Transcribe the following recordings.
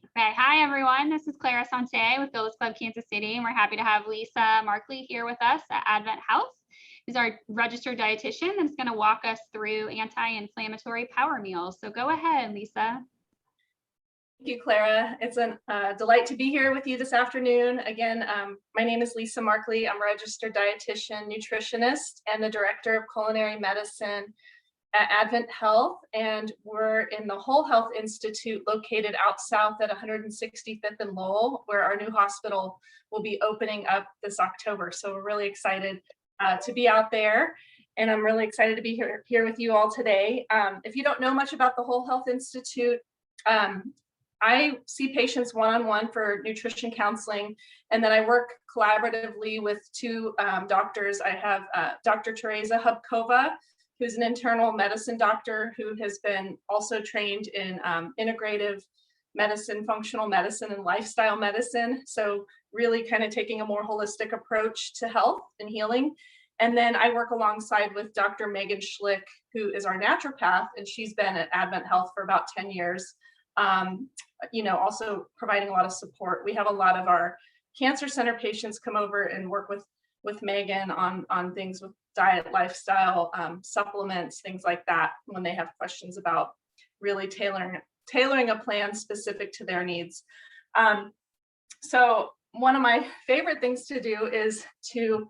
Okay, hi everyone. This is Clara Sante with Phyllis Club Kansas City, and we're happy to have Lisa Markley here with us at Advent Health, who's our registered dietitian that's going to walk us through anti-inflammatory power meals. So go ahead, Lisa. Thank you, Clara. It's a delight to be here with you this afternoon. Again, my name is Lisa Markley. I'm a registered dietitian, nutritionist, and the director of culinary medicine at Advent Health, and we're in the Whole Health Institute located out south at 165th and Lowell, where our new hospital will be opening up this October. So we're really excited to be out there, and I'm really excited to be here with you all today. If you don't know much about the Whole Health Institute, I see patients one-on-one for nutrition counseling, and then I work collaboratively with two doctors. I have Dr. Teresa Hubkova, who's an internal medicine doctor who has been also trained in integrative medicine, functional medicine, and lifestyle medicine. So really kind of taking a more holistic approach to health and healing. And then I work alongside with Dr. Megan Schlick, who is our naturopath, and she's been at Advent Health for about 10 years. Also providing a lot of support. We have a lot of our cancer center patients come over and work with Megan on things with diet, lifestyle, supplements, things like that, when they have questions about really tailoring a plan specific to their needs. So one of my favorite things to do is to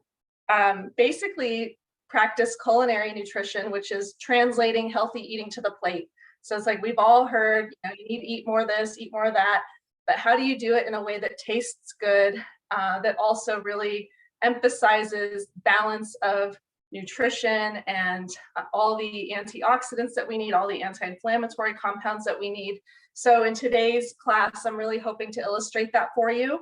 basically practice culinary nutrition, which is translating healthy eating to the plate. So it's like we've all heard, you need to eat more of this, eat more of that, but how do you do it in a way that tastes good, that also really emphasizes balance of nutrition and all the antioxidants that we need, all the anti-inflammatory compounds that we need. So in today's class, I'm really hoping to illustrate that for you.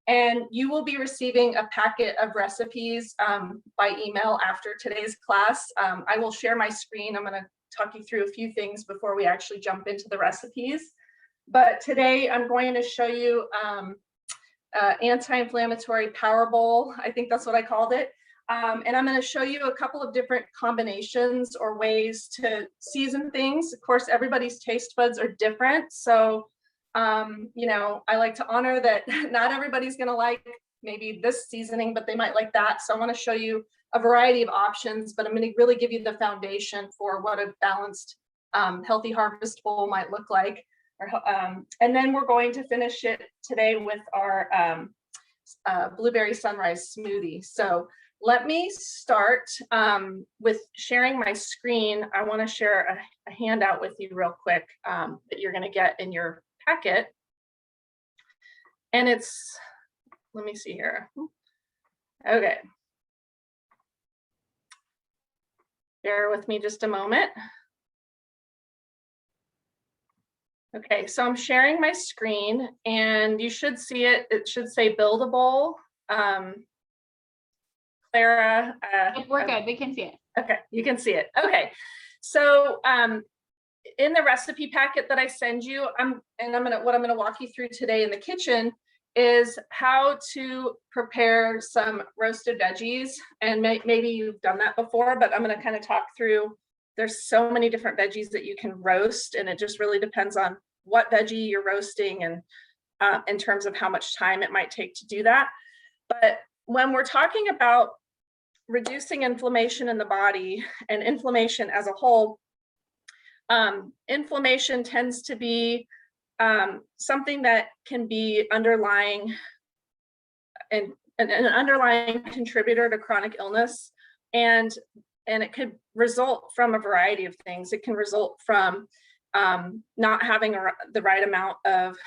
And you will be receiving a packet of recipes by email after today's class. I will share my screen. I'm going to talk you through a few things before we actually jump into the recipes. But today I'm going to show you anti-inflammatory power bowl. I think that's what I called it. And I'm going to show you a couple of different combinations or ways to season things. Of course, everybody's taste buds are different. So, I like to honor that not everybody's going to like maybe this seasoning, but they might like that. So I want to show you a variety of options, but I'm going to really give you the foundation for what a balanced, healthy harvest bowl might look like. And then we're going to finish it today with our blueberry sunrise smoothie. So let me start with sharing my screen. I want to share a handout with you real quick that you're going to get in your packet. And it's, let me see here. Okay. Bear with me just a moment. Okay, so I'm sharing my screen and you should see it. It should say build a bowl. Clara. We're good. We can see it. Okay, you can see it. Okay, so in the recipe packet that I send you, what I'm gonna walk you through today in the kitchen is how to prepare some roasted veggies. And maybe you've done that before, but I'm gonna kind of talk through. There's so many different veggies that you can roast, and it just really depends on what veggie you're roasting and in terms of how much time it might take to do that. But when we're talking about reducing inflammation in the body and inflammation as a whole, inflammation tends to be something that can be underlying and an underlying contributor to chronic illness, and it could result from a variety of things. It can result from not having the right amount of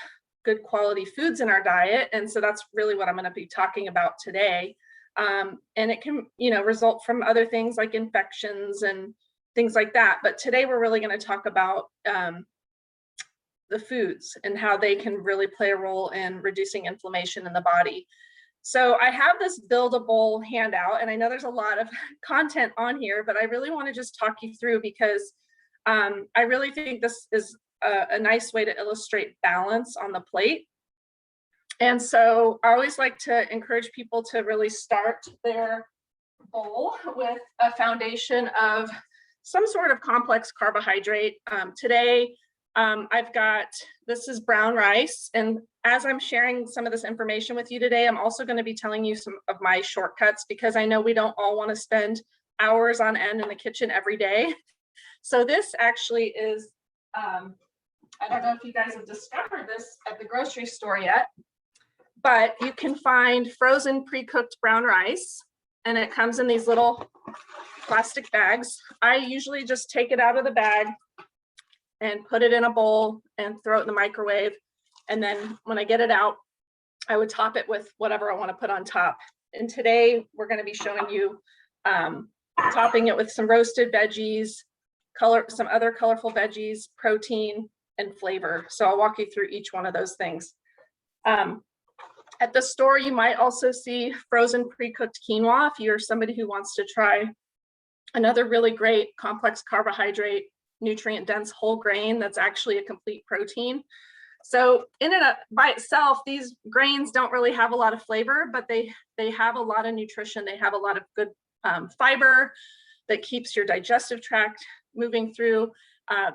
good quality foods in our diet, and so that's really what I'm going to be talking about today. And it can, result from other things like infections and things like that. But today we're really going to talk about the foods and how they can really play a role in reducing inflammation in the body. So I have this buildable handout, and I know there's a lot of content on here, but I really want to just talk you through because I really think this is a nice way to illustrate balance on the plate. And so I always like to encourage people to really start their bowl with a foundation of some sort of complex carbohydrate. Today, This is brown rice. And as I'm sharing some of this information with you today, I'm also going to be telling you some of my shortcuts, because I know we don't all want to spend hours on end in the kitchen every day. So this actually is, I don't know if you guys have discovered this at the grocery store yet, but you can find frozen pre-cooked brown rice, and it comes in these little plastic bags. I usually just take it out of the bag and put it in a bowl and throw it in the microwave. And then when I get it out, I would top it with whatever I want to put on top. And today we're going to be showing you topping it with some roasted veggies, some other colorful veggies, protein, and flavor. So I'll walk you through each one of those things. At the store, you might also see frozen pre-cooked quinoa if you're somebody who wants to try another really great complex carbohydrate, nutrient dense whole grain that's actually a complete protein. So in and by itself, these grains don't really have a lot of flavor, but they have a lot of nutrition. They have a lot of good fiber that keeps your digestive tract moving through.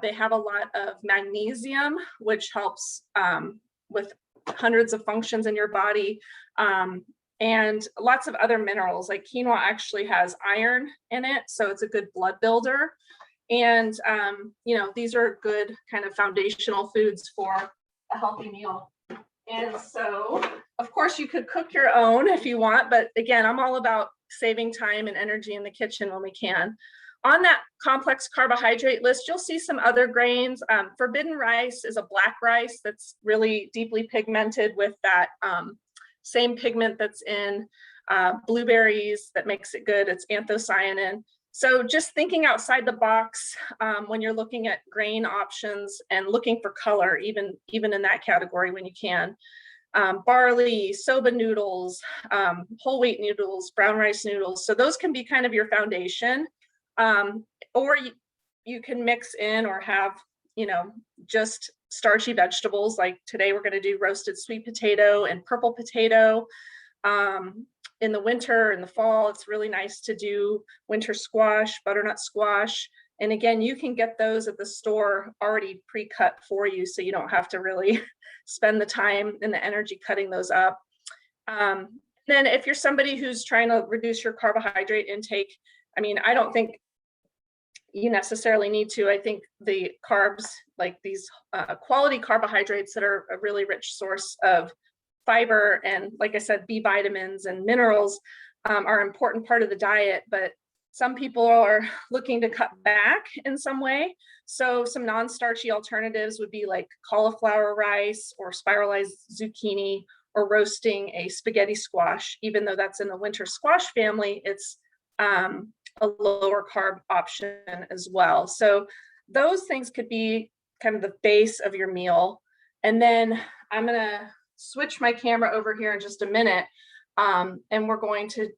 They have a lot of magnesium, which helps with hundreds of functions in your body, and lots of other minerals. Like quinoa actually has iron in it, so it's a good blood builder. And these are good kind of foundational foods for a healthy meal. And so, of course, you could cook your own if you want, but again, I'm all about saving time and energy in the kitchen when we can. On that complex carbohydrate list, you'll see some other grains. Forbidden rice is a black rice that's really deeply pigmented with that same pigment that's in blueberries that makes it good. It's anthocyanin. So just thinking outside the box when you're looking at grain options and looking for color, even in that category when you can. Barley, soba noodles, whole wheat noodles, brown rice noodles. So those can be kind of your foundation. Or you can mix in or have, just starchy vegetables. Like today we're going to do roasted sweet potato and purple potato. In the winter and the fall, it's really nice to do winter squash, butternut squash. And again, you can get those at the store already pre-cut for you, so you don't have to really spend the time and the energy cutting those up. Then if you're somebody who's trying to reduce your carbohydrate intake, I don't think you necessarily need to. I think the carbs, like these quality carbohydrates that are a really rich source of fiber and, like I said, B vitamins and minerals are an important part of the diet, but some people are looking to cut back in some way. So some non-starchy alternatives would be like cauliflower rice or spiralized zucchini, or roasting a spaghetti squash. Even though that's in the winter squash family, it's a lower carb option as well. So those things could be kind of the base of your meal. And then I'm going to switch my camera over here in just a minute. And we're going to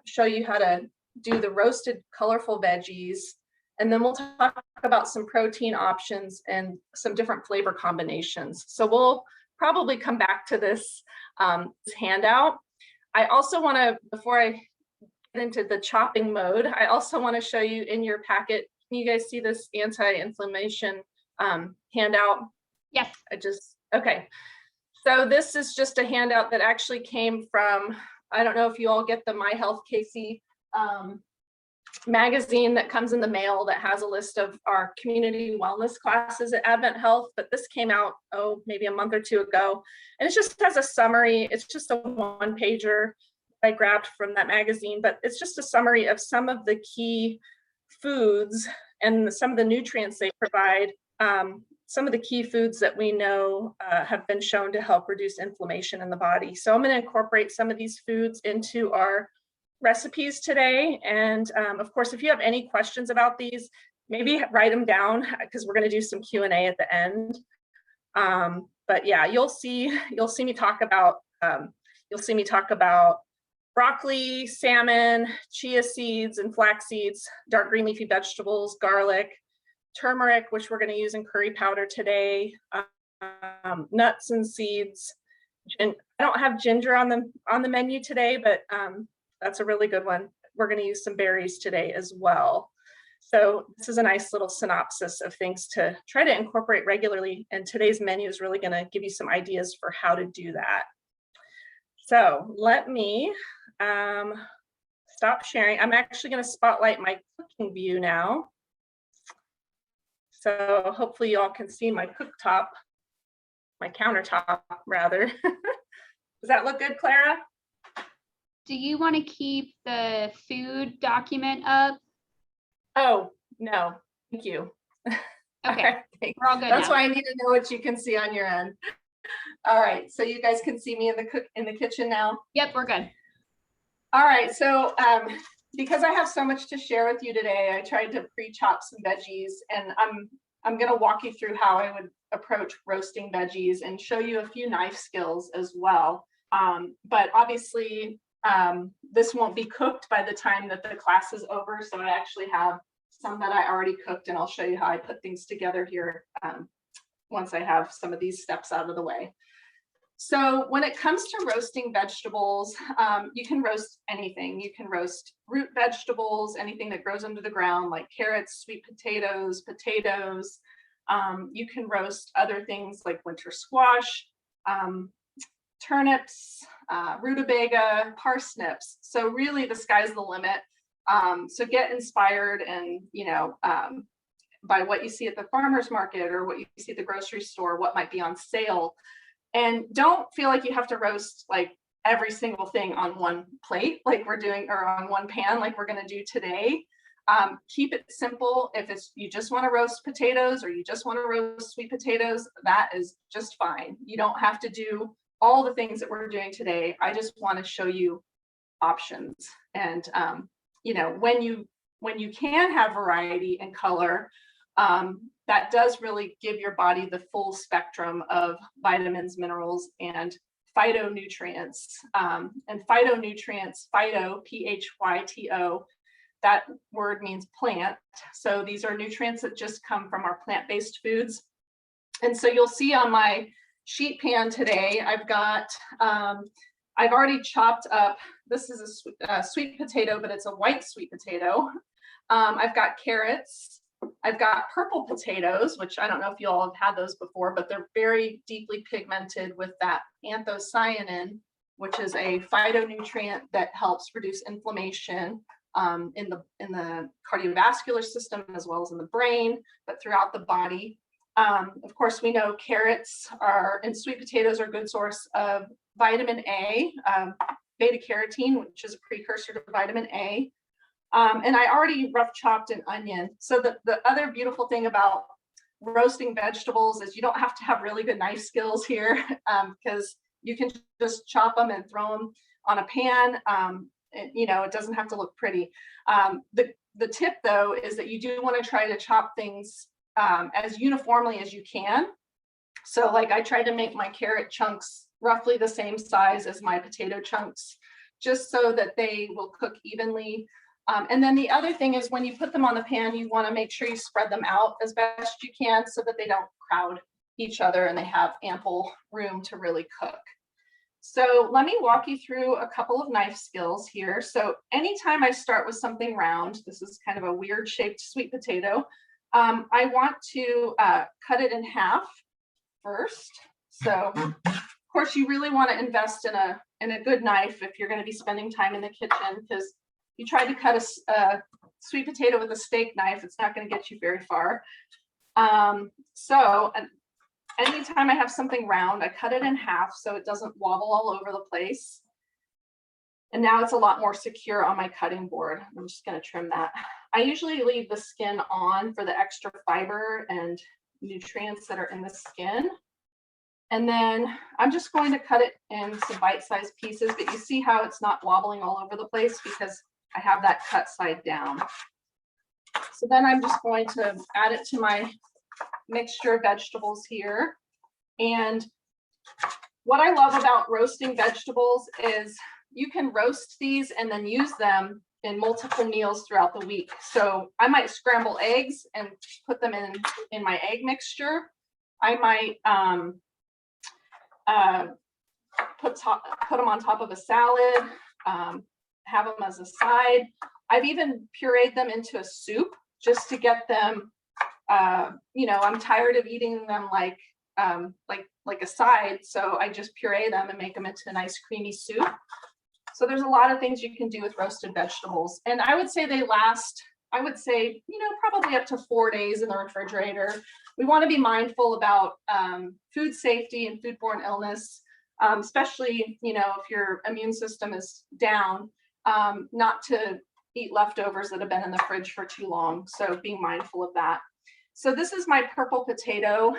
show you how to do the roasted colorful veggies. And then we'll talk about some protein options and some different flavor combinations. So we'll probably come back to this handout. I also want to, before I get into the chopping mode, I also want to show you in your packet. Can you guys see this anti-inflammation handout? Yes. Okay. So this is just a handout that actually came from, I don't know if you all get the My Health KC magazine that comes in the mail that has a list of our community wellness classes at Advent Health, but this came out, maybe a month or two ago. And it just has a summary. It's just a one-pager I grabbed from that magazine, but it's just a summary of some of the key foods and some of the nutrients they provide. Some of the key foods that we know have been shown to help reduce inflammation in the body. So I'm going to incorporate some of these foods into our recipes today. And of course, if you have any questions about these, maybe write them down, because we're going to do some Q&A at the end. But yeah, you'll see me talk about broccoli, salmon, chia seeds and flax seeds, dark green leafy vegetables, garlic, turmeric, which we're going to use in curry powder today, nuts and seeds. And I don't have ginger on the menu today, but that's a really good one. We're going to use some berries today as well. So this is a nice little synopsis of things to try to incorporate regularly. And today's menu is really going to give you some ideas for how to do that. So let me stop sharing. I'm actually going to spotlight my cooking view now. So hopefully you all can see my cooktop, my countertop rather. Does that look good, Clara? Do you want to keep the food document up? Oh, no, thank you. Okay, we're all good That's now. why I need to know what you can see on your end. All right, so you guys can see me in the kitchen now? Yep, we're good. All right, so because I have so much to share with you today, I tried to pre-chop some veggies, and I'm going to walk you through how I would approach roasting veggies and show you a few knife skills as well. But obviously, this won't be cooked by the time that the class is over, so I actually have some that I already cooked, and I'll show you how I put things together here once I have some of these steps out of the way. So when it comes to roasting vegetables, you can roast anything. You can roast root vegetables, anything that grows under the ground, like carrots, sweet potatoes, potatoes. You can roast other things like winter squash, turnips, rutabaga, parsnips. So really the sky's the limit. So get inspired and, by what you see at the farmer's market or what you see at the grocery store, what might be on sale. And don't feel like you have to roast like every single thing on one plate like we're doing, or on one pan like we're going to do today. Keep it simple. If you just want to roast potatoes or you just want to roast sweet potatoes, that is just fine. You don't have to do all the things that we're doing today. I just want to show you options. And when you can have variety and color, that does really give your body the full spectrum of vitamins, minerals, and phytonutrients. And phytonutrients, phyto, P-H-Y-T-O, that word means plant. So these are nutrients that just come from our plant-based foods. And so you'll see on my sheet pan today, I've already chopped up, this is a sweet potato, but it's a white sweet potato. I've got carrots. I've got purple potatoes, which I don't know if you all have had those before, but they're very deeply pigmented with that anthocyanin, which is a phytonutrient that helps reduce inflammation in the cardiovascular system as well as in the brain, but throughout the body. Of course, we know carrots and sweet potatoes are a good source of vitamin A, beta carotene, which is a precursor to vitamin A. And I already rough chopped an onion. So the other beautiful thing about roasting vegetables is you don't have to have really good knife skills here, because you can just chop them and throw them on a pan. It doesn't have to look pretty. The tip though is that you do want to try to chop things as uniformly as you can. So like I tried to make my carrot chunks roughly the same size as my potato chunks, just so that they will cook evenly. And then the other thing is when you put them on the pan, you want to make sure you spread them out as best you can so that they don't crowd each other and they have ample room to really cook. So let me walk you through a couple of knife skills here. So anytime I start with something round, this is kind of a weird shaped sweet potato, I want to cut it in half first. So of course you really want to invest in a good knife if you're going to be spending time in the kitchen, because you try to cut a sweet potato with a steak knife, it's not going to get you very far. So anytime I have something round, I cut it in half so it doesn't wobble all over the place. And now it's a lot more secure on my cutting board. I'm just going to trim that. I usually leave the skin on for the extra fiber and nutrients that are in the skin. And then I'm just going to cut it in some bite-sized pieces, but you see how it's not wobbling all over the place because I have that cut side down. So then I'm just going to add it to my mixture of vegetables here. And what I love about roasting vegetables is you can roast these and then use them in multiple meals throughout the week. So I might scramble eggs and put them in my egg mixture. I might put them on top of a salad, have them as a side. I've even pureed them into a soup. just to get them, you know, I'm tired of eating them like a side. So I just puree them and make them into a nice creamy soup. So there's a lot of things you can do with roasted vegetables. And I would say they last, I would say, you know, probably up to 4 days in the refrigerator. We want to be mindful about food safety and foodborne illness, especially, you know, if your immune system is down, not to eat leftovers that have been in the fridge for too long. So being mindful of that. So this is my purple potato.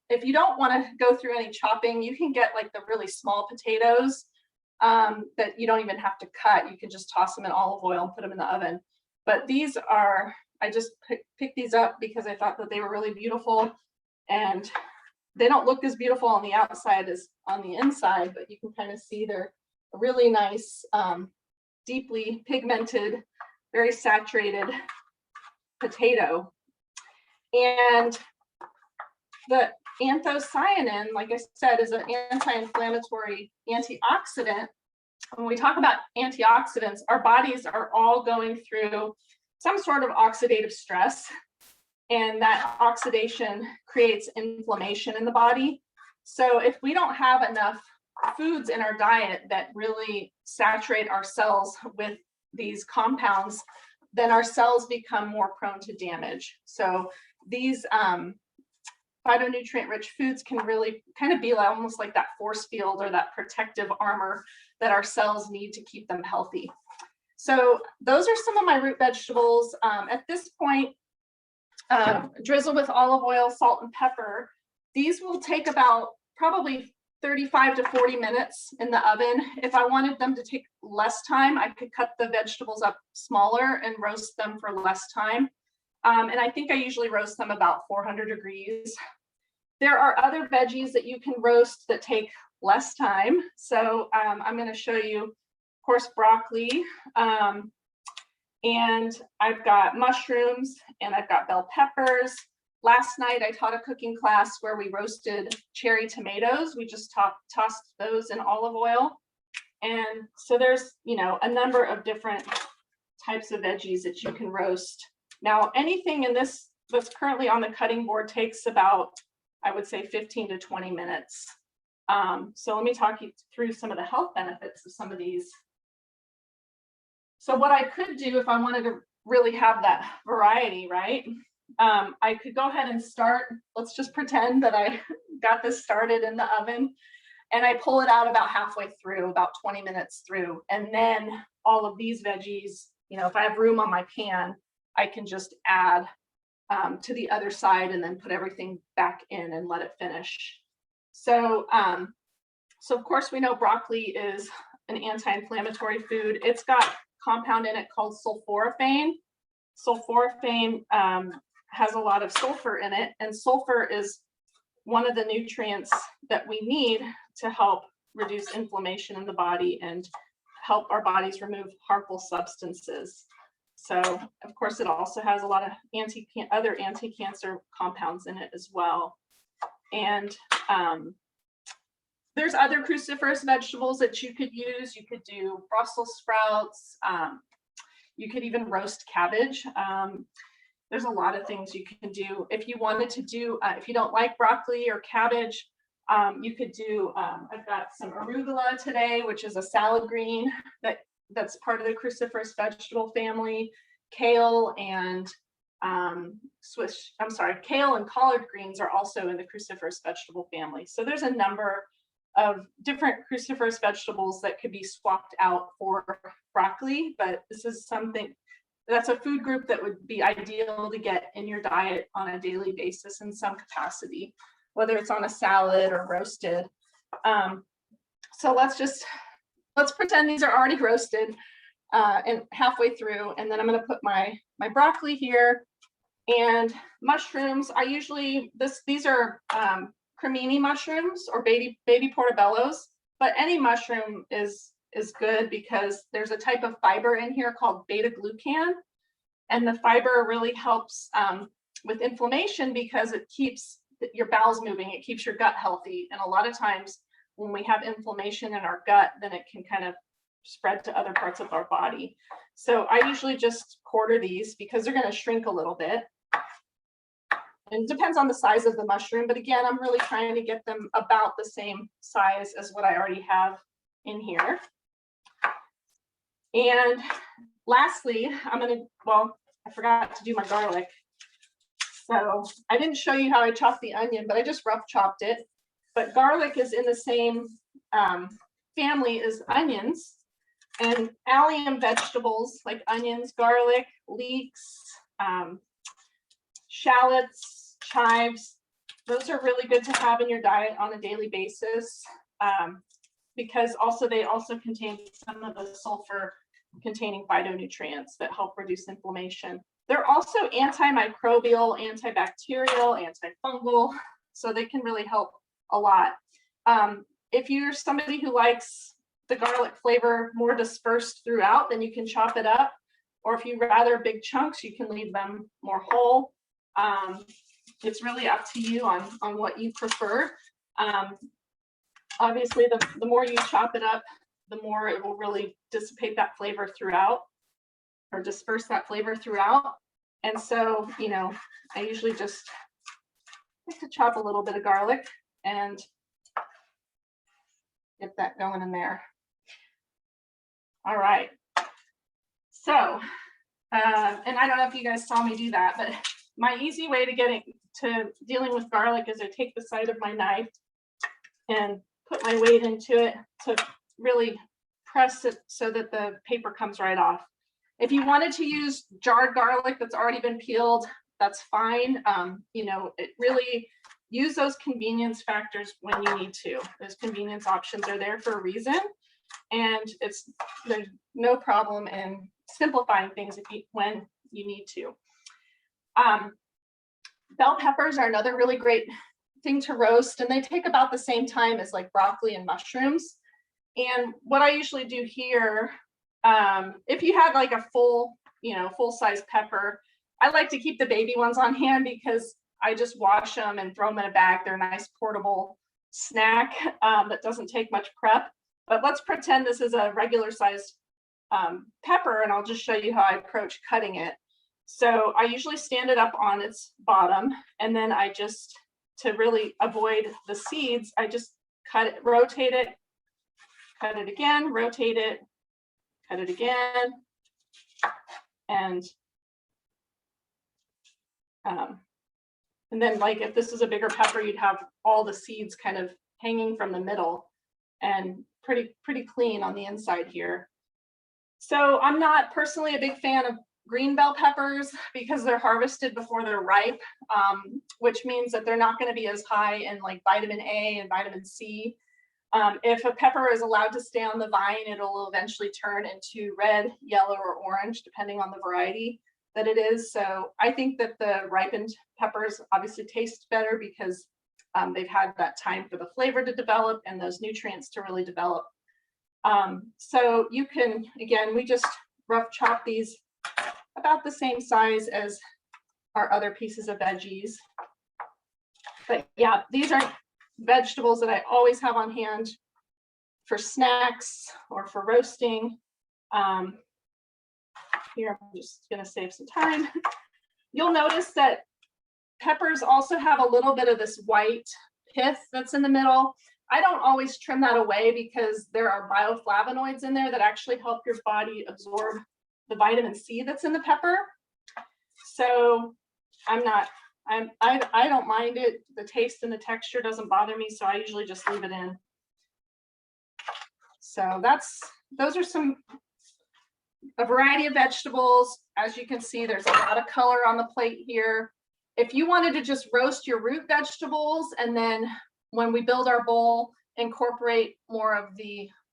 If you don't want to go through any chopping, you can get like the really small potatoes that you don't even have to cut. You can just toss them in olive oil and put them in the oven. But these are, I just picked these up because I thought that they were really beautiful, and they don't look as beautiful on the outside as on the inside, but you can kind of see they're a really nice, deeply pigmented, very saturated potato. And the anthocyanin, like I said, is an anti-inflammatory antioxidant. When we talk about antioxidants, our bodies are all going through some sort of oxidative stress, and that oxidation creates inflammation in the body. So if we don't have enough foods in our diet that really saturate our cells with these compounds, then our cells become more prone to damage. So these phytonutrient-rich foods can really kind of be almost like that force field or that protective armor that our cells need to keep them healthy. So those are some of my root vegetables. At this point, drizzle with olive oil, salt, and pepper. These will take about probably 35 to 40 minutes in the oven. If I wanted them to take less time, I could cut the vegetables up smaller and roast them for less time. And I think I usually roast them about 400 degrees. There are other veggies that you can roast that take less time. So I'm going to show you, of course, broccoli. And I've got mushrooms, and I've got bell peppers. Last night I taught a cooking class where we roasted cherry tomatoes. We just tossed those in olive oil. And so there's, you know, a number of different types of veggies that you can roast. Now, anything in this that's currently on the cutting board takes about, I would say, 15 to 20 minutes. So let me talk you through some of the health benefits of some of these. So what I could do if I wanted to really have that variety, right? I could go ahead and start, let's just pretend that I got this started in the oven, and I pull it out about halfway through, about 20 minutes through. And then all of these veggies, you know, if I have room on my pan, I can just add to the other side and then put everything back in and let it finish. So, so of course we know broccoli is an anti-inflammatory food. It's got compound in it called sulforaphane. Sulforaphane has a lot of sulfur in it, and sulfur is one of the nutrients that we need to help reduce inflammation in the body and help our bodies remove harmful substances. So, of course, it also has a lot of other anti-cancer compounds in it as well. And there's other cruciferous vegetables that you could use. You could do Brussels sprouts. You could even roast cabbage. There's a lot of things you can do. If you wanted to do, if you don't like broccoli or cabbage, you could do, I've got some arugula today, which is a salad green that's part of the cruciferous vegetable family. Kale and kale and collard greens are also in the cruciferous vegetable family. So there's a number of different cruciferous vegetables that could be swapped out for broccoli, but this is something that's a food group that would be ideal to get in your diet on a daily basis in some capacity, whether it's on a salad or roasted. So let's pretend these are already roasted and halfway through, and then I'm going to put my broccoli here and mushrooms. I usually these are cremini mushrooms or baby portobellos, but any mushroom is good because there's a type of fiber in here called beta glucan, and the fiber really helps with inflammation because it keeps your bowels moving, it keeps your gut healthy, and a lot of times when we have inflammation in our gut, then it can kind of spread to other parts of our body. So I usually just quarter these because they're going to shrink a little bit. And it depends on the size of the mushroom, but again, I'm really trying to get them about the same size as what I already have in here. And lastly, I forgot to do my garlic. So I didn't show you how I chopped the onion, but I just rough chopped it. But garlic is in the same family as onions, and allium vegetables like onions, garlic, leeks, shallots, chives, those are really good to have in your diet on a daily basis, because they also contain some of the sulfur containing phytonutrients that help reduce inflammation. They're also antimicrobial, antibacterial, antifungal, so they can really help a lot. If you're somebody who likes the garlic flavor more dispersed throughout, then you can chop it up. Or if you rather big chunks, you can leave them more whole. It's really up to you on what you prefer. Obviously, the more you chop it up, the more it will really dissipate that flavor throughout, or disperse that flavor throughout. And so, I usually just like to chop a little bit of garlic and get that going in there. All right. So, and I don't know if you guys saw me do that, but my easy way to dealing with garlic is I take the side of my knife and put my weight into it to really press it so that the paper comes right off. If you wanted to use jarred garlic that's already been peeled, that's fine. It really use those convenience factors when you need to. Those convenience options are there for a reason, and there's no problem in simplifying things when you need to. Bell peppers are another really great thing to roast, and they take about the same time as like broccoli and mushrooms. And what I usually do here, if you have like a full-size pepper, I like to keep the baby ones on hand because I just wash them and throw them in a bag. They're a nice portable snack that doesn't take much prep. But let's pretend this is a regular sized pepper, and I'll just show you how I approach cutting it. So I usually stand it up on its bottom, and then to really avoid the seeds, I just cut it, rotate it, cut it again, rotate it, cut it again, and then like if this is a bigger pepper, you'd have all the seeds kind of hanging from the middle, and pretty clean on the inside here. So I'm not personally a big fan of green bell peppers because they're harvested before they're ripe, which means that they're not going to be as high in like vitamin A and vitamin C. If a pepper is allowed to stay on the vine, it'll eventually turn into red, yellow, or orange, depending on the variety that it is. So I think that the ripened peppers obviously taste better because they've had that time for the flavor to develop and those nutrients to really develop. So you can, again, we just rough chop these about the same size as our other pieces of veggies. But yeah, these are vegetables that I always have on hand for snacks or for roasting. Here, I'm just going to save some time. You'll notice that peppers also have a little bit of this white pith that's in the middle. I don't always trim that away because there are bioflavonoids in there that actually help your body absorb the vitamin C that's in the pepper. So I don't mind it. The taste and the texture doesn't bother me, so I usually just leave it in. So those are a variety of vegetables. As you can see, there's a lot of color on the plate here. If you wanted to just roast your root vegetables and then when we build our bowl, incorporate more of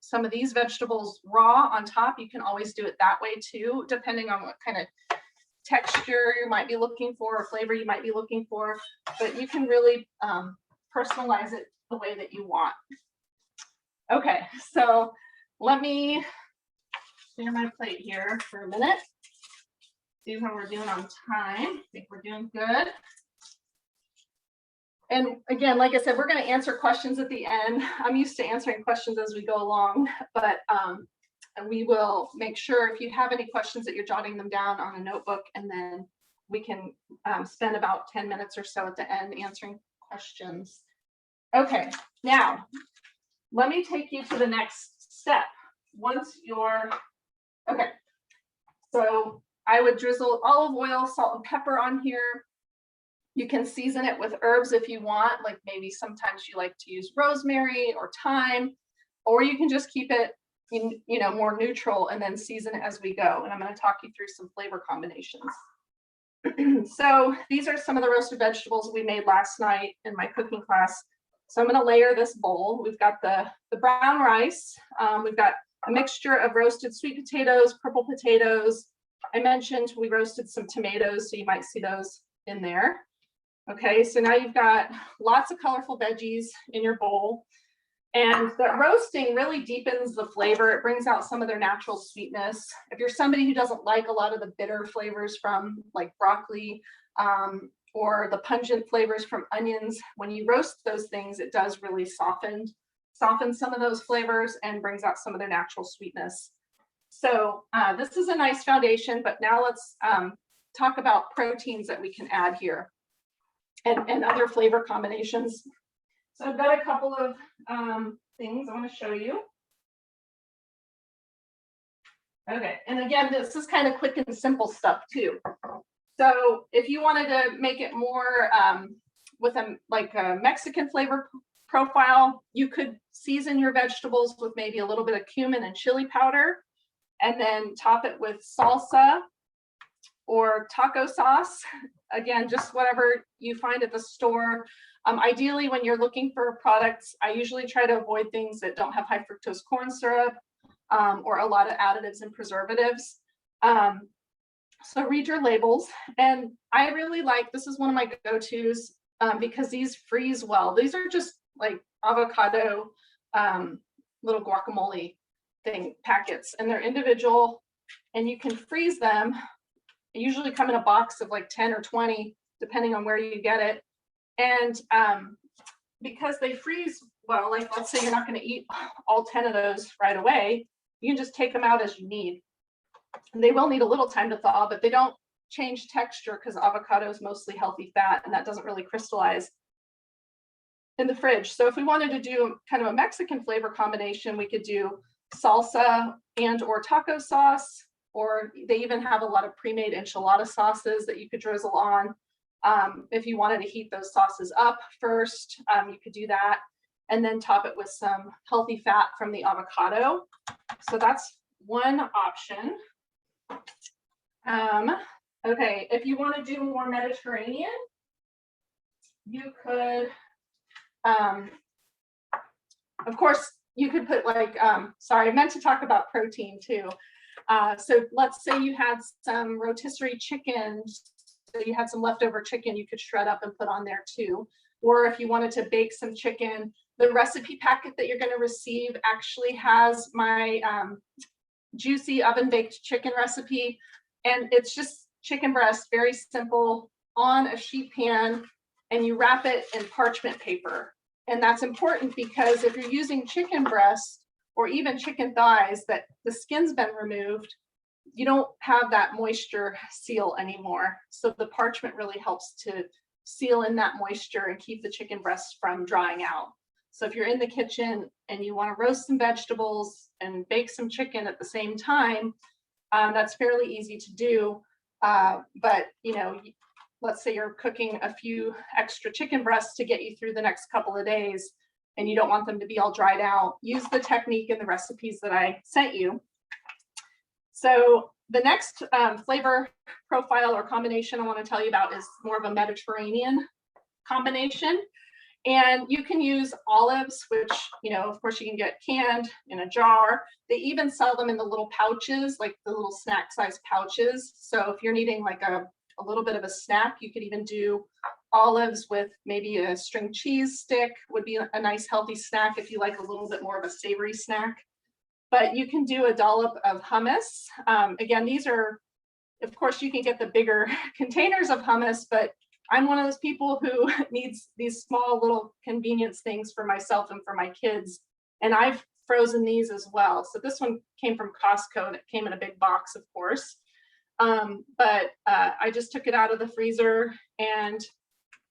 some of these vegetables raw on top, you can always do it that way too, depending on what kind of texture you might be looking for or flavor you might be looking for, but you can really personalize it the way that you want. Okay, so let me clear my plate here for a minute. See how we're doing on time. I think we're doing good. And again, like I said, we're going to answer questions at the end. I'm used to answering questions as we go along, but and we will make sure if you have any questions that you're jotting them down on a notebook, and then we can spend about 10 minutes or so at the end answering questions. Okay, now let me take you to the next step. Once you're, okay, so I would drizzle olive oil, salt, and pepper on here. You can season it with herbs if you want, like maybe sometimes you like to use rosemary or thyme, or you can just keep it in, more neutral and then season it as we go. And I'm going to talk you through some flavor combinations. So these are some of the roasted vegetables we made last night in my cooking class. So I'm going to layer this bowl. We've got the brown rice. We've got a mixture of roasted sweet potatoes, purple potatoes. I mentioned we roasted some tomatoes, so you might see those in there. Okay, so now you've got lots of colorful veggies in your bowl. And the roasting really deepens the flavor. It brings out some of their natural sweetness. If you're somebody who doesn't like a lot of the bitter flavors from like broccoli or the pungent flavors from onions, when you roast those things, it does really soften some of those flavors and brings out some of their natural sweetness. So this is a nice foundation, but now let's talk about proteins that we can add here and other flavor combinations. So I've got a couple of things I want to show you. Okay, and again, this is kind of quick and simple stuff too. So if you wanted to make it more with a Mexican flavor profile, you could season your vegetables with maybe a little bit of cumin and chili powder, and then top it with salsa or taco sauce. Again, just whatever you find at the store. Ideally, when you're looking for products, I usually try to avoid things that don't have high fructose corn syrup or a lot of additives and preservatives. So read your labels. And I really like, this is one of my go-tos because these freeze well. These are just like avocado little guacamole thing packets, and they're individual, and you can freeze them. They usually come in a box of like 10 or 20, depending on where you get it. And because they freeze well, like let's say you're not going to eat all 10 of those right away, you can just take them out as you need. And they will need a little time to thaw, but they don't change texture because avocado is mostly healthy fat, and that doesn't really crystallize in the fridge. So if we wanted to do kind of a Mexican flavor combination, we could do salsa and or taco sauce, or they even have a lot of pre-made enchilada sauces that you could drizzle on. If you wanted to heat those sauces up first, you could do that, and then top it with some healthy fat from the avocado. So that's one option. Okay, if you want to do more Mediterranean, you could, of course, you could put like, sorry, I meant to talk about protein too. So let's say you had some rotisserie chicken, so you had some leftover chicken you could shred up and put on there too. Or if you wanted to bake some chicken, the recipe packet that you're going to receive actually has my juicy oven baked chicken recipe. And it's just chicken breast, very simple, on a sheet pan, and you wrap it in parchment paper. And that's important because if you're using chicken breast or even chicken thighs that the skin's been removed, you don't have that moisture seal anymore. So the parchment really helps to seal in that moisture and keep the chicken breast from drying out. So if you're in the kitchen and you want to roast some vegetables and bake some chicken at the same time, that's fairly easy to do. But let's say you're cooking a few extra chicken breasts to get you through the next couple of days, and you don't want them to be all dried out, use the technique in the recipes that I sent you. So the next flavor profile or combination I want to tell you about is more of a Mediterranean combination. And you can use olives, which, of course you can get canned in a jar. They even sell them in the little pouches, like the little snack size pouches. So if you're needing like a little bit of a snack, you could even do olives with maybe a string cheese stick, would be a nice healthy snack if you like a little bit more of a savory snack. But you can do a dollop of hummus. Again, these are, of course, you can get the bigger containers of hummus, but I'm one of those people who needs these small little convenience things for myself and for my kids. And I've frozen these as well. So this one came from Costco and it came in a big box, of course. But I just took it out of the freezer, and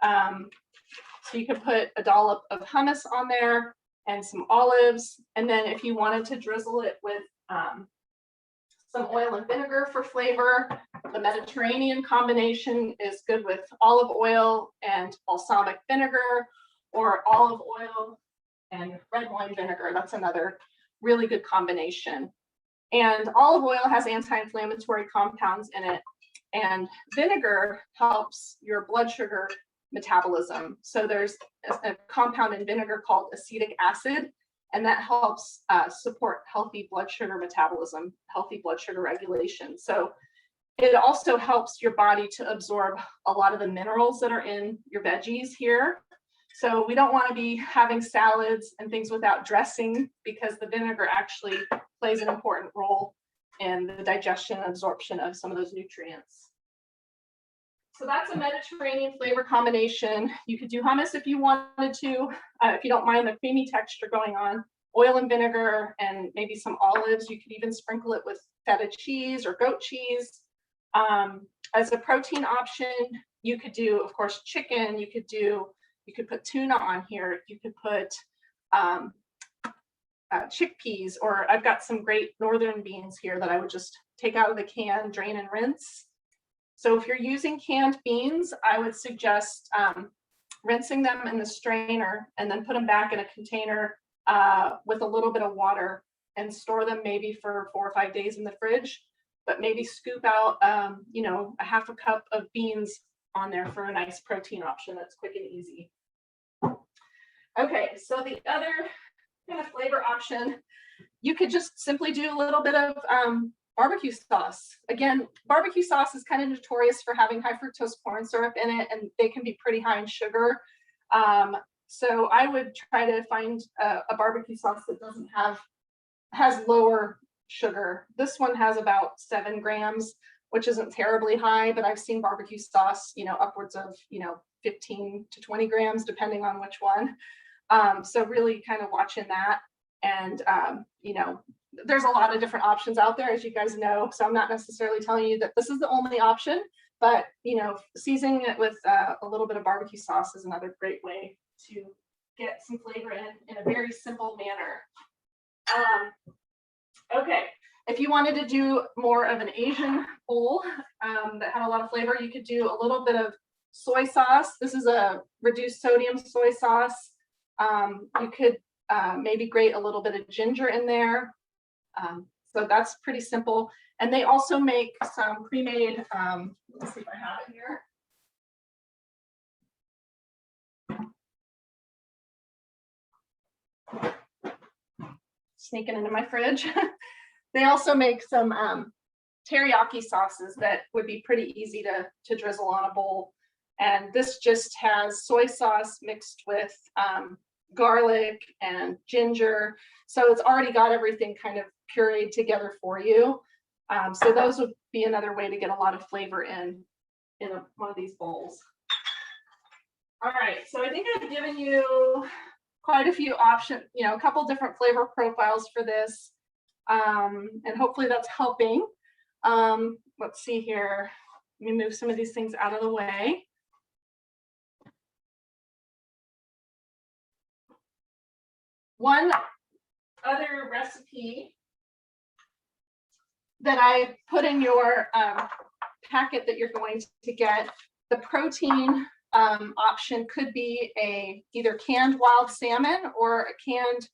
so you can put a dollop of hummus on there and some olives. And then if you wanted to drizzle it with some oil and vinegar for flavor, the Mediterranean combination is good with olive oil and balsamic vinegar, or olive oil and red wine vinegar. That's another really good combination. And olive oil has anti-inflammatory compounds in it, and vinegar helps your blood sugar metabolism. So there's a compound in vinegar called acetic acid, and that helps support healthy blood sugar metabolism, healthy blood sugar regulation. So it also helps your body to absorb a lot of the minerals that are in your veggies here. So we don't want to be having salads and things without dressing, because the vinegar actually plays an important role in the digestion and absorption of some of those nutrients. So that's a Mediterranean flavor combination. You could do hummus if you wanted to, if you don't mind the creamy texture going on. Oil and vinegar and maybe some olives. You could even sprinkle it with feta cheese or goat cheese. As a protein option, you could do, of course, chicken. You could put tuna on here. You could put chickpeas, or I've got some great northern beans here that I would just take out of the can, drain and rinse. So if you're using canned beans, I would suggest rinsing them in the strainer and then put them back in a container with a little bit of water and store them maybe for 4 or 5 days in the fridge, but maybe scoop out, a half a cup of beans on there for a nice protein option that's quick and easy. Okay, so the other kind of flavor option, you could just simply do a little bit of barbecue sauce. Again, barbecue sauce is kind of notorious for having high fructose corn syrup in it, and they can be pretty high in sugar. So I would try to find a barbecue sauce that has lower sugar. This one has about 7 grams, which isn't terribly high, but I've seen barbecue sauce, upwards of, 15 to 20 grams, depending on which one. So really kind of watching that. And, there's a lot of different options out there, as you guys know. So I'm not necessarily telling you that this is the only option, but, seasoning it with a little bit of barbecue sauce is another great way to get some flavor in a very simple manner. Okay, if you wanted to do more of an Asian bowl that had a lot of flavor, you could do a little bit of soy sauce. This is a reduced sodium soy sauce. You could maybe grate a little bit of ginger in there. So that's pretty simple. And they also make some pre-made, let's see if I have it here. Sneaking into my fridge. They also make some teriyaki sauces that would be pretty easy to drizzle on a bowl. And this just has soy sauce mixed with garlic and ginger. So it's already got everything kind of pureed together for you. So those would be another way to get a lot of flavor in one of these bowls. All right, so I think I've given you quite a few options, a couple different flavor profiles for this. And hopefully that's helping. Let's see here. Let me move some of these things out of the way. One other recipe that I put in your packet that you're going to get, the protein option could be either canned wild salmon or a canned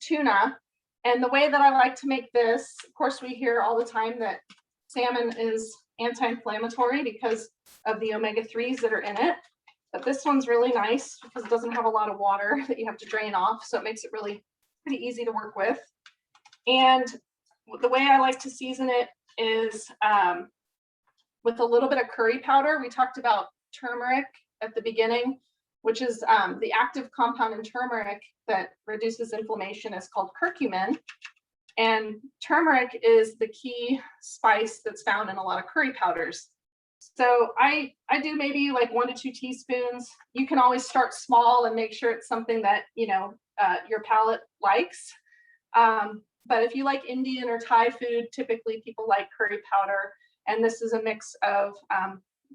tuna. And the way that I like to make this, of course, we hear all the time that salmon is anti-inflammatory because of the omega-3s that are in it. But this one's really nice because it doesn't have a lot of water that you have to drain off. So it makes it really pretty easy to work with. And the way I like to season it is with a little bit of curry powder. We talked about turmeric at the beginning, which is the active compound in turmeric that reduces inflammation is called curcumin. And turmeric is the key spice that's found in a lot of curry powders. So I do maybe like 1 to 2 teaspoons. You can always start small and make sure it's something that, your palate likes. But if you like Indian or Thai food, typically people like curry powder. And this is a mix of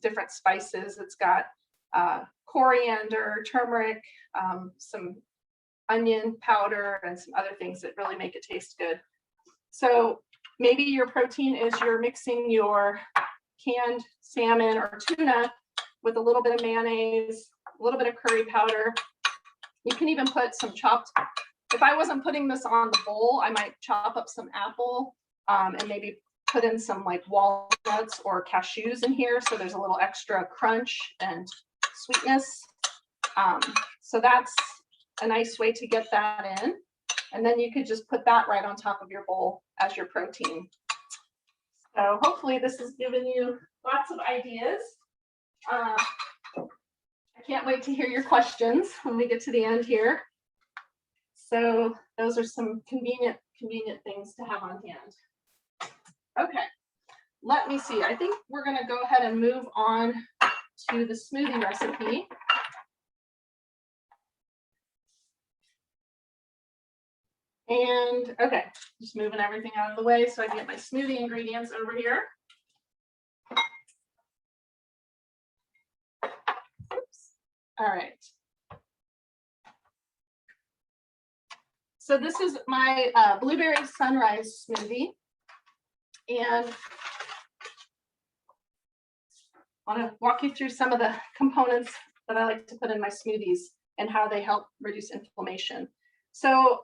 different spices. It's got coriander, turmeric, some onion powder, and some other things that really make it taste good. So maybe your protein is you're mixing your canned salmon or tuna with a little bit of mayonnaise, a little bit of curry powder. You can even put some chopped, if I wasn't putting this on the bowl, I might chop up some apple and maybe put in some like walnuts or cashews in here. So there's a little extra crunch and sweetness. So that's a nice way to get that in. And then you could just put that right on top of your bowl as your protein. So hopefully this has given you lots of ideas. I can't wait to hear your questions when we get to the end here. So those are some convenient things to have on hand. Okay, let me see. I think we're going to go ahead and move on to the smoothie recipe. And okay, just moving everything out of the way so I can get my smoothie ingredients over here. Oops. All right. So this is my blueberry sunrise smoothie. And I want to walk you through some of the components that I like to put in my smoothies and how they help reduce inflammation. So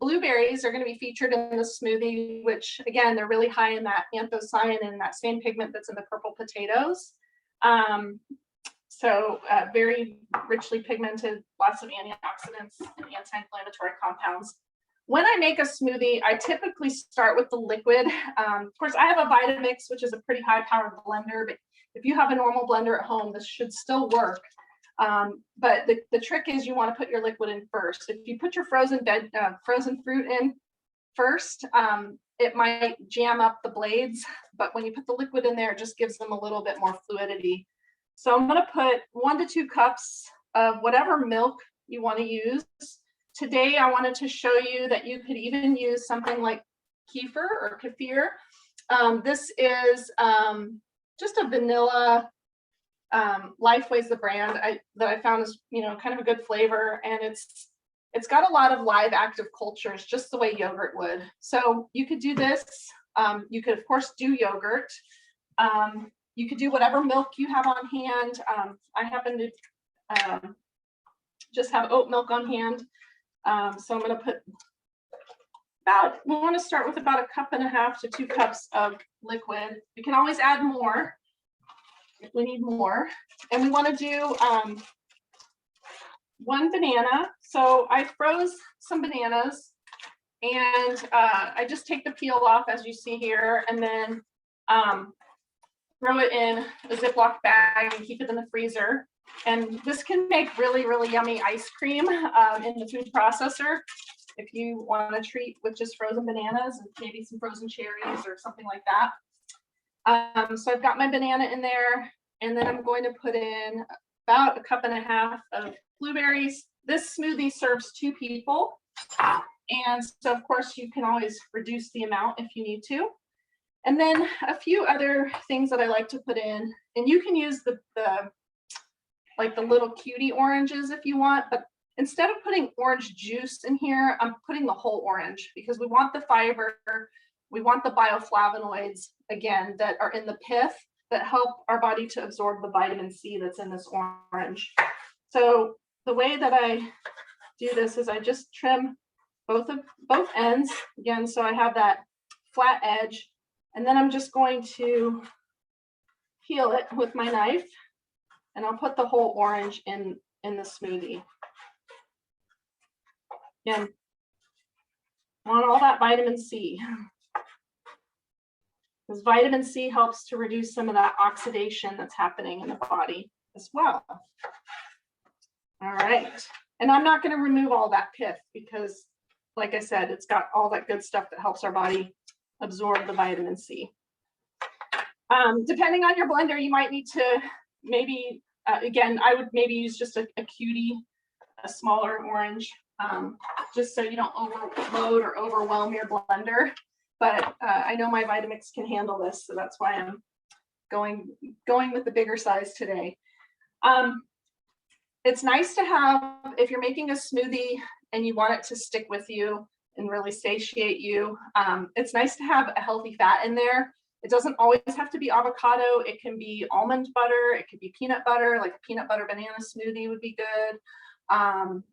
blueberries are going to be featured in the smoothie, which again, they're really high in that anthocyanin and that same pigment that's in the purple potatoes. Very richly pigmented, lots of antioxidants and anti-inflammatory compounds. When I make a smoothie, I typically start with the liquid. Of course, I have a Vitamix, which is a pretty high-powered blender, but if you have a normal blender at home, this should still work. But the trick is you want to put your liquid in first. If you put your frozen fruit in first, it might jam up the blades, but when you put the liquid in there, it just gives them a little bit more fluidity. So I'm going to put 1 to 2 cups of whatever milk you want to use. Today, I wanted to show you that you could even use something like kefir or kefir. This is just a vanilla. Lifeway's the brand that I found is, kind of a good flavor, and it's got a lot of live active cultures, just the way yogurt would. So you could do this. You could, of course, do yogurt. You could do whatever milk you have on hand. I happen to just have oat milk on hand. So I'm going to put we want to start with about 1.5 cups to 2 cups of liquid. You can always add more if we need more. And we want to do 1 banana. So I froze some bananas and I just take the peel off as you see here, and then throw it in a Ziploc bag and keep it in the freezer. And this can make really, really yummy ice cream in the food processor if you want to treat with just frozen bananas and maybe some frozen cherries or something like that. So I've got my banana in there, and then I'm going to put in about 1.5 cups of blueberries. This smoothie serves 2 people. And so of course you can always reduce the amount if you need to. And then a few other things that I like to put in, and you can use the little cutie oranges if you want, but instead of putting orange juice in here, I'm putting the whole orange because we want the fiber, we want the bioflavonoids, again, that are in the pith that help our body to absorb the vitamin C that's in this orange. So the way that I do this is I just trim both ends, again, so I have that flat edge, and then I'm just going to peel it with my knife, and I'll put the whole orange in the smoothie. Again, want all that vitamin C. Because vitamin C helps to reduce some of that oxidation that's happening in the body as well. All right. And I'm not going to remove all that pith because, like I said, it's got all that good stuff that helps our body absorb the vitamin C. Depending on your blender, you might need to maybe, again, I would maybe use just a cutie, a smaller orange. just so you don't overload or overwhelm your blender. But I know my Vitamix can handle this, so that's why I'm going with the bigger size today. It's nice to have, if you're making a smoothie and you want it to stick with you and really satiate you, it's nice to have a healthy fat in there. It doesn't always have to be avocado. It can be almond butter. It could be peanut butter, like a peanut butter banana smoothie would be good.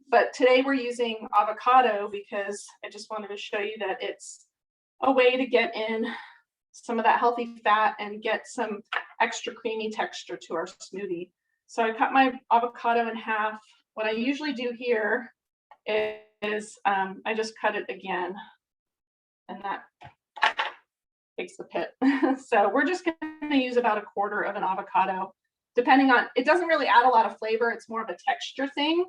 But today we're using avocado because I just wanted to show you that it's a way to get in some of that healthy fat and get some extra creamy texture to our smoothie. So I cut my avocado in half. What I usually do here is I just cut it again, and that takes the pit. So we're just going to use about 1/4 of an avocado, depending on, it doesn't really add a lot of flavor. It's more of a texture thing.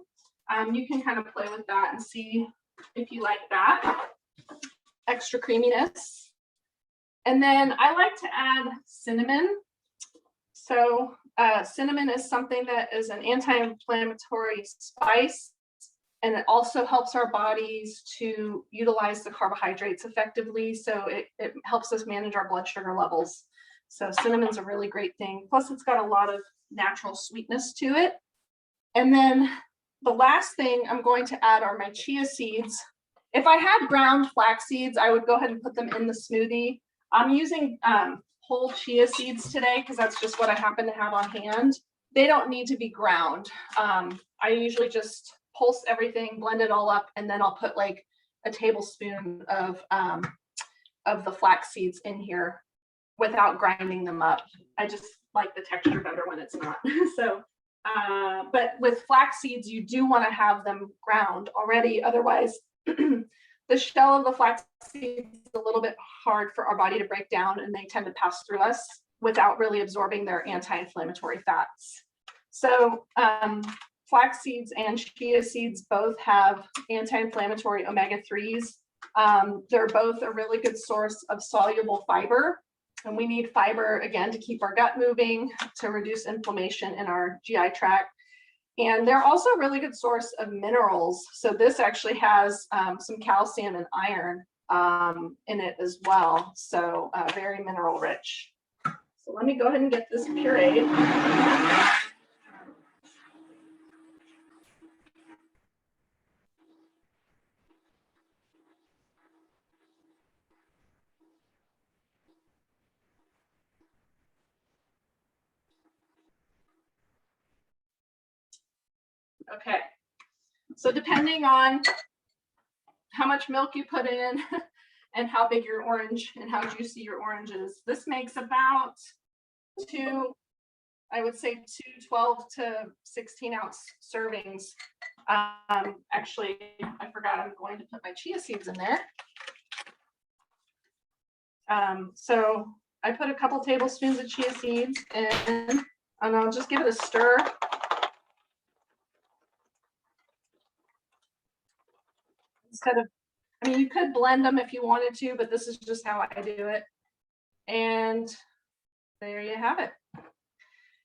You can kind of play with that and see if you like that extra creaminess. And then I like to add cinnamon. So cinnamon is something that is an anti-inflammatory spice, and it also helps our bodies to utilize the carbohydrates effectively. So it helps us manage our blood sugar levels. So cinnamon's a really great thing. Plus it's got a lot of natural sweetness to it. And then the last thing I'm going to add are my chia seeds. If I had ground flax seeds, I would go ahead and put them in the smoothie. I'm using whole chia seeds today because that's just what I happen to have on hand. They don't need to be ground. I usually just pulse everything, blend it all up, and then I'll put like a tablespoon of the flax seeds in here without grinding them up. I just like the texture better when it's not. So, but with flax seeds, you do want to have them ground already. Otherwise, the shell of the flax seeds is a little bit hard for our body to break down, and they tend to pass through us without really absorbing their anti-inflammatory fats. So flax seeds and chia seeds both have anti-inflammatory omega-3s. They're both a really good source of soluble fiber. And we need fiber, again, to keep our gut moving, to reduce inflammation in our GI tract. And they're also a really good source of minerals. So this actually has some calcium and iron in it as well. So very mineral rich. So let me go ahead and get this pureed. Okay, so depending on how much milk you put in and how big your orange and how juicy your orange is, this makes about I would say 12 to 16 ounce servings. Actually, I forgot I'm going to put my chia seeds in there. So I put a couple tablespoons of chia seeds in, and I'll just give it a stir. Instead of, I mean, you could blend them if you wanted to, but this is just how I do it. And there you have it.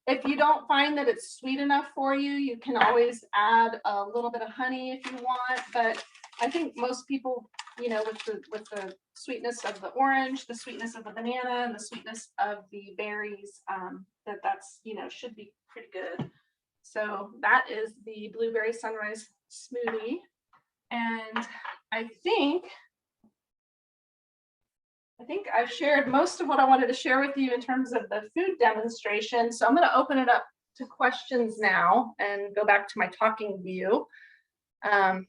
If you don't find that it's sweet enough for you, you can always add a little bit of honey if you want. But I think most people, you know, with the sweetness of the orange, the sweetness of the banana, and the sweetness of the berries, that's, you know, should be pretty good. So that is the blueberry sunrise smoothie. And I think I've shared most of what I wanted to share with you in terms of the food demonstration. So I'm going to open it up to questions now and go back to my talking view. And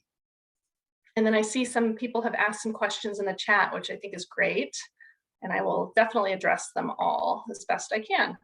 then I see some people have asked some questions in the chat, which I think is great. And I will definitely address them all as best I can.